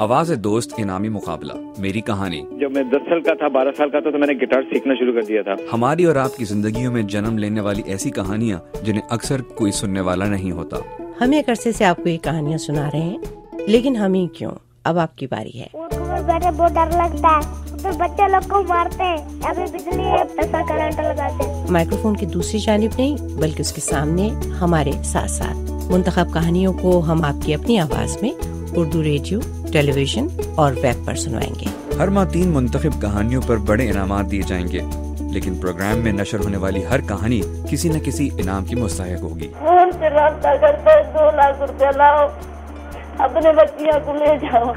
آواز دوست انعامی مقابلہ میری کہانی. جب میں 10 سال کا تھا 12 سال کا تھا تو میں نے گٹار سیکھنا شروع کر دیا تھا. ہماری اور آپ کی زندگیوں میں جنم لینے والی ایسی کہانیاں جنہیں اکثر کوئی سننے والا نہیں ہوتا. ہم ایک عرصے سے آپ کو یہ کہانیاں سنا رہے ہیں، لیکن ہم ہی کیوں، اب آپ کی باری ہے. بیٹھے بہت ڈر لگتا ہے، پھر بچے لوگ کو مارتے ہیں، ابھی بجلی ہے ایسا کرنٹ لگاتے ہیں. مائکروفون کی دوسری جانب نہیں بلکہ اس کے سامنے ہمارے ساتھ ساتھ منتخب کہانیوں کو ہم آپ کی اپنی آواز میں اردو ریڈیو، ٹیلی ویژن اور ویب پر سنوائیں گے. ہر ماہ 3 منتخب کہانیوں پر بڑے انعامات دیے جائیں گے، لیکن پروگرام میں نشر ہونے والی ہر کہانی کسی نہ کسی انعام کی مستحق ہوگی. فون سے رابطہ کرتے 2 لاکھ روپے لاؤ، اپنے بچیاں کو لے جاؤ.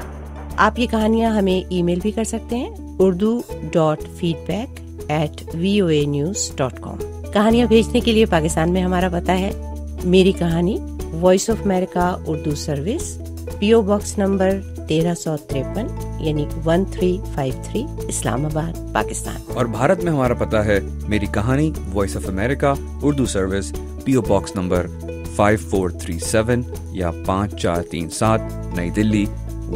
آپ یہ کہانیاں ہمیں ای میل بھی کر سکتے ہیں urdu.feedback@voanews.com. کہانیاں بھیجنے کے لیے پاکستان میں ہمارا پتہ ہے میری کہانی، وائس آف امریکہ Urdu service, PO box number 1353 یعنی 1353 اسلام آباد، پاکستان. اور بھارت میں ہمارا پتہ ہے میری کہانی، وائس آف امریکہ Urdu service, PO box number 5437 یا 5437 نئی دلی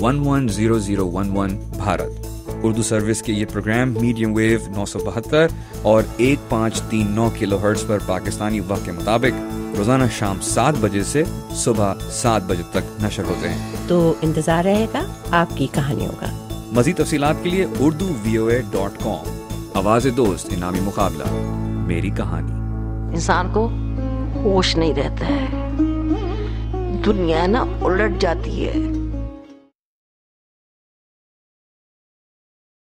110011 بھارت. اردو سروس کے یہ پروگرام میڈیم ویو 972 اور 1539 کلو ہرٹز پر پاکستانی وقت کے مطابق روزانہ شام 7 بجے سے صبح 7 بجے تک نشر ہوتے ہیں. تو انتظار رہے گا آپ کی کہانیوں کا. مزید تفصیلات کے لیے urduvoa.com. آواز دوست انعامی مقابلہ میری کہانی. انسان کو ہوش نہیں رہتا ہے، دنیا نا الٹ جاتی ہے.